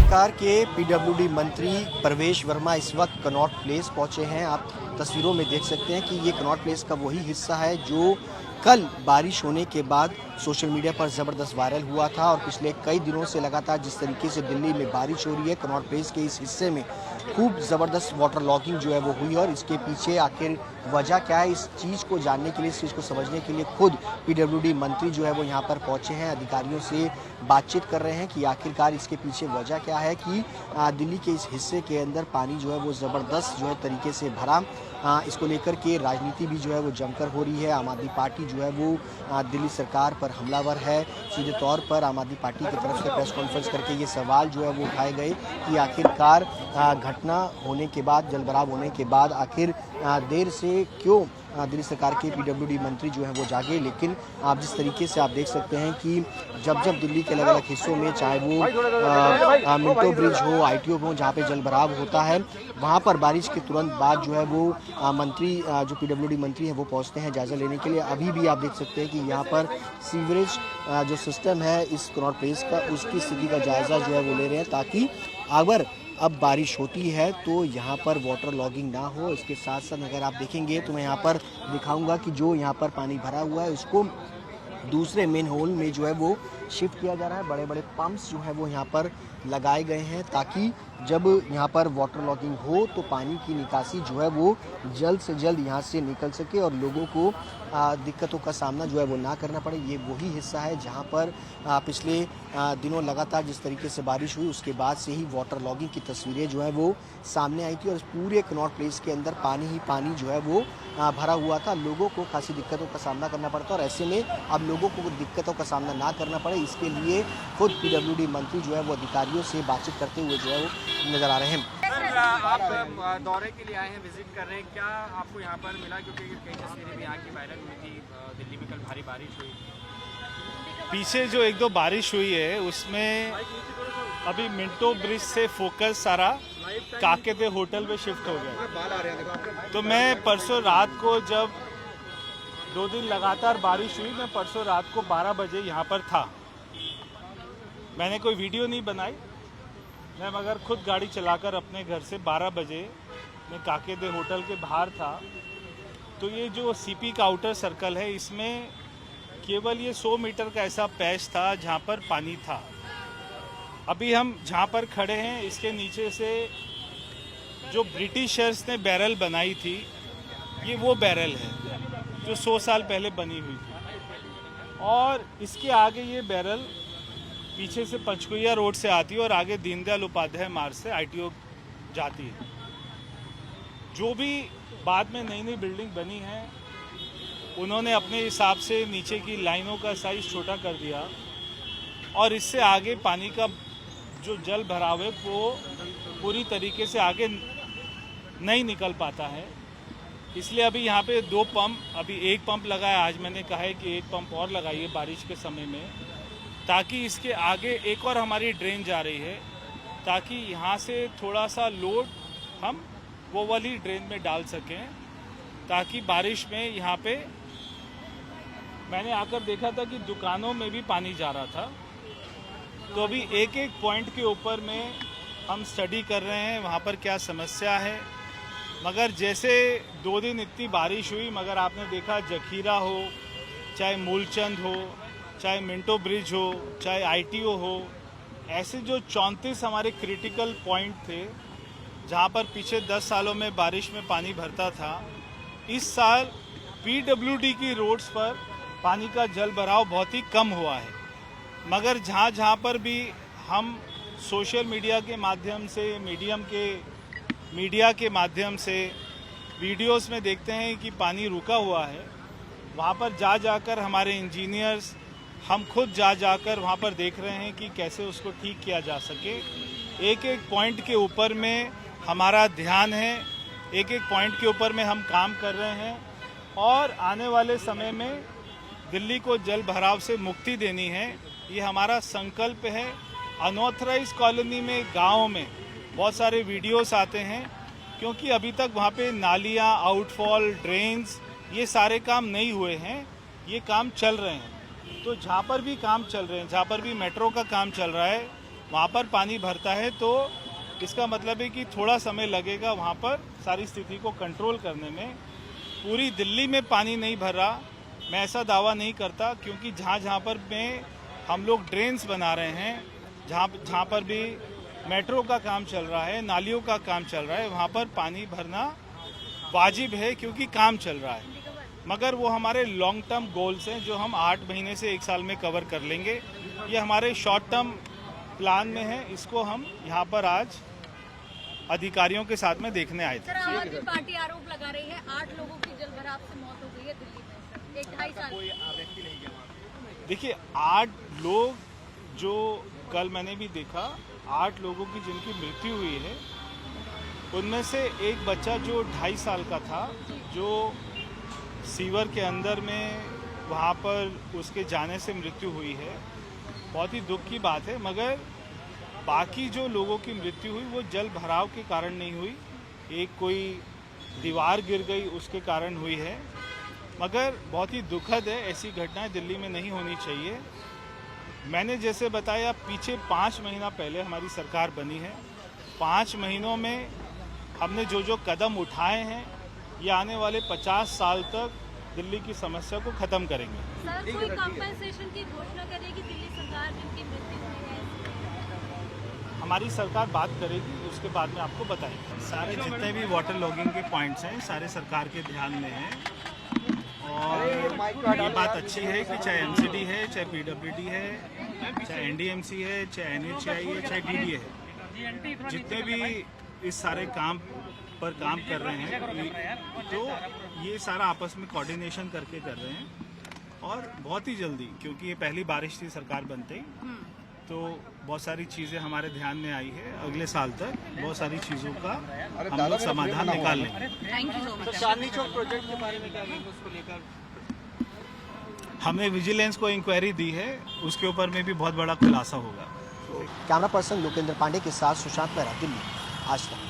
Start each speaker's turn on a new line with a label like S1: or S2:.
S1: सरकार के पीडब्ल्यूडी मंत्री प्रवेश वर्मा इस वक्त कनॉट प्लेस पहुंचे हैं। आप तस्वीरों में देख सकते हैं कि ये कनॉट प्लेस का वही हिस्सा है जो कल बारिश होने के बाद सोशल मीडिया पर ज़बरदस्त वायरल हुआ था। और पिछले कई दिनों से लगातार जिस तरीके से दिल्ली में बारिश हो रही है, कनॉट प्लेस के इस हिस्से में खूब ज़बरदस्त वाटर लॉगिंग जो है वो हुई। और इसके पीछे आखिर वजह क्या है, इस चीज़ को जानने के लिए, इस चीज़ को समझने के लिए खुद पीडब्ल्यूडी मंत्री जो है वो यहाँ पर पहुँचे हैं। अधिकारियों से बातचीत कर रहे हैं कि आखिरकार इसके पीछे वजह क्या है कि दिल्ली के इस हिस्से के अंदर पानी जो है वो ज़बरदस्त जो है तरीके से भरा। इसको लेकर के राजनीति भी जो है वो जमकर हो रही है। आम आदमी पार्टी जो है वो दिल्ली सरकार पर हमलावर है। सीधे तौर पर आम आदमी पार्टी की तरफ से प्रेस कॉन्फ्रेंस करके ये सवाल जो है वो उठाए गए कि आखिरकार घटना होने के बाद, जलभराव होने के बाद आखिर देर से क्यों दिल्ली सरकार के पीडब्ल्यूडी मंत्री जो हैं वो जागे। लेकिन आप जिस तरीके से आप देख सकते हैं कि जब जब दिल्ली के अलग अलग हिस्सों में, चाहे वो मिंटो ब्रिज हो, ITO हो, जहाँ पे जलभराव होता है, वहाँ पर बारिश के तुरंत बाद जो है वो मंत्री जो पीडब्ल्यूडी मंत्री हैं वो पहुँचते हैं जायज़ा लेने के लिए। अभी भी आप देख सकते हैं कि यहाँ पर सीवरेज जो सिस्टम है इस कनॉट प्लेस का, उसकी स्थिति का जायज़ा जो है वो ले रहे हैं ताकि अगर अब बारिश होती है तो यहाँ पर वाटर लॉगिंग ना हो। इसके साथ साथ अगर आप देखेंगे तो मैं यहाँ पर दिखाऊंगा कि जो यहाँ पर पानी भरा हुआ है उसको दूसरे मेन होल में जो है वो शिफ्ट किया जा रहा है। बड़े बड़े पंप्स जो है वो यहाँ पर लगाए गए हैं ताकि जब यहाँ पर वाटर लॉगिंग हो तो पानी की निकासी जो है वो जल्द से जल्द यहाँ से निकल सके और लोगों को दिक्कतों का सामना जो है वो ना करना पड़े। ये वही हिस्सा है जहाँ पर पिछले दिनों लगातार जिस तरीके से बारिश हुई उसके बाद से ही वाटर लॉगिंग की तस्वीरें जो है वो सामने आई थी और पूरे कनॉट प्लेस के अंदर पानी ही पानी जो है वो भरा हुआ था। लोगों को खासी दिक्कतों का सामना करना पड़ता और ऐसे में अब लोगों को दिक्कतों का सामना ना करना पड़े, इसके लिए खुद पीडब्ल्यूडी मंत्री जो है वो अधिकारियों से बातचीत करते हुए जो है वो नजर आ रहे हैं।
S2: आप दौरे के लिए आए हैं, विजिट कर रहे हैं, क्या आपको यहाँ पर मिला? क्योंकि कई तस्वीरें भी यहाँ की वायरल हुई थी, दिल्ली में कल भारी बारिश हुई।
S3: पीछे जो एक दो बारिश हुई है उसमें अभी मिंटो ब्रिज से फोकस सारा काकेते होटल पे शिफ्ट हो गया। तो मैं परसों रात को, जब 2 दिन लगातार बारिश हुई, मैं परसों रात को 12 बजे यहाँ पर था। मैंने कोई वीडियो नहीं बनाई, मैं मगर खुद गाड़ी चलाकर अपने घर से 12 बजे मैं काकेदे होटल के बाहर था। तो ये जो CP का आउटर सर्कल है, इसमें केवल ये 100 मीटर का ऐसा पैच था जहाँ पर पानी था। अभी हम जहाँ पर खड़े हैं इसके नीचे से जो ब्रिटिशर्स ने बैरल बनाई थी, ये वो बैरल है जो 100 साल पहले बनी हुई थी। और इसके आगे ये बैरल पीछे से पंचकुइया रोड से आती है और आगे दीनदयाल उपाध्याय मार्ग से ITO जाती है। जो भी बाद में नई नई बिल्डिंग बनी है उन्होंने अपने हिसाब से नीचे की लाइनों का साइज छोटा कर दिया और इससे आगे पानी का जो जल भराव है वो पूरी तरीके से आगे नहीं निकल पाता है। इसलिए अभी यहाँ पे 2 पंप, अभी 1 पंप लगा है। आज मैंने कहा है कि 1 पंप और लगाइए बारिश के समय में, ताकि इसके आगे एक और हमारी ड्रेन जा रही है ताकि यहाँ से थोड़ा सा लोड हम वो वाली ड्रेन में डाल सकें, ताकि बारिश में यहाँ पे मैंने आकर देखा था कि दुकानों में भी पानी जा रहा था। तो अभी एक एक पॉइंट के ऊपर में हम स्टडी कर रहे हैं वहाँ पर क्या समस्या है। मगर जैसे 2 दिन इतनी बारिश हुई, मगर आपने देखा जखीरा हो, चाहे मूलचंद हो, चाहे मिंटो ब्रिज हो, चाहे ITO हो, ऐसे जो 34 हमारे क्रिटिकल पॉइंट थे जहाँ पर पीछे 10 सालों में बारिश में पानी भरता था, इस साल PWD की रोड्स पर पानी का जल भराव बहुत ही कम हुआ है। मगर जहाँ जहाँ पर भी हम सोशल मीडिया के माध्यम से, मीडिया के माध्यम से वीडियोस में देखते हैं कि पानी रुका हुआ है, वहाँ पर जा जाकर हमारे इंजीनियर्स, हम खुद जा जाकर वहाँ पर देख रहे हैं कि कैसे उसको ठीक किया जा सके। एक एक पॉइंट के ऊपर में हमारा ध्यान है, एक एक पॉइंट के ऊपर में हम काम कर रहे हैं और आने वाले समय में दिल्ली को जल भराव से मुक्ति देनी है, ये हमारा संकल्प है। अनऑथराइज कॉलोनी में, गाँव में बहुत सारे वीडियोस आते हैं क्योंकि अभी तक वहाँ पे नालियाँ, आउटफॉल, ड्रेन्स, ये सारे काम नहीं हुए हैं, ये काम चल रहे हैं। तो जहाँ पर भी काम चल रहे हैं, जहाँ पर भी मेट्रो का काम चल रहा है, वहाँ पर पानी भरता है, तो इसका मतलब है कि थोड़ा समय लगेगा वहाँ पर सारी स्थिति को कंट्रोल करने में। पूरी दिल्ली में पानी नहीं भर रहा, मैं ऐसा दावा नहीं करता, क्योंकि जहाँ पर हम लोग ड्रेन्स बना रहे हैं, जहाँ पर भी मेट्रो का काम चल रहा है, नालियों का काम चल रहा है, वहाँ पर पानी भरना वाजिब है, क्योंकि काम चल रहा है। मगर वो हमारे लॉन्ग टर्म गोल्स हैं जो हम 8 महीने से 1 साल में कवर कर लेंगे। ये हमारे शॉर्ट टर्म प्लान में है, इसको हम यहाँ पर आज अधिकारियों के साथ में देखने आए थे।
S4: सर, आम आदमी पार्टी आरोप लगा रही है 8 लोगों की जलभराव से मौत हो गई है दिल्ली में 1-2.5 साल।
S3: देखिए, 8 लोग जो कल मैंने भी देखा, 8 लोगों की जिनकी मृत्यु हुई है, उनमें से एक बच्चा जो 2.5 साल का था, जो सीवर के अंदर में वहाँ पर उसके जाने से मृत्यु हुई है। बहुत ही दुख की बात है, मगर बाकी जो लोगों की मृत्यु हुई वो जल भराव के कारण नहीं हुई, एक कोई दीवार गिर गई उसके कारण हुई है। मगर बहुत ही दुखद है, ऐसी घटनाएं दिल्ली में नहीं होनी चाहिए। मैंने जैसे बताया, पीछे 5 महीना पहले हमारी सरकार बनी है। 5 महीनों में हमने जो कदम उठाए हैं, ये आने वाले 50 साल तक दिल्ली की समस्या को ख़त्म करेंगे।
S4: सर, कोई कंपनसेशन की घोषणा करेगी दिल्ली सरकार जिनकी मृत्यु हुई है?
S3: हमारी सरकार बात करेगी, उसके बाद में आपको बताएंगे। सारे जितने भी वाटर लॉगिंग के पॉइंट्स हैं, सारे सरकार के ध्यान में हैं। और ये बात अच्छी है कि चाहे एमसीडी है, चाहे पीडब्ल्यूडी है, चाहे एनडीएमसी है, चाहे एनएचआई है, चाहे डीडीए है, जितने भी इस सारे काम पर काम कर रहे हैं, तो ये सारा आपस में कोऑर्डिनेशन करके कर रहे हैं। और बहुत ही जल्दी, क्योंकि ये पहली बारिश थी सरकार बनते ही, तो बहुत सारी चीज़ें हमारे ध्यान में आई है। अगले साल तक बहुत सारी चीज़ों का हम लोग समाधान निकाल लेंगे।
S4: Thank you so much.
S2: Chandni Chowk project के बारे में क्या कहेंगे, उसको लेकर?
S3: हमने विजिलेंस को इंक्वायरी दी है, उसके ऊपर में भी बहुत बड़ा खुलासा होगा।
S1: कैमरा पर्सन लोकेंद्र पांडे के साथ सुशांत मेहरा, दिल्ली, आज तक।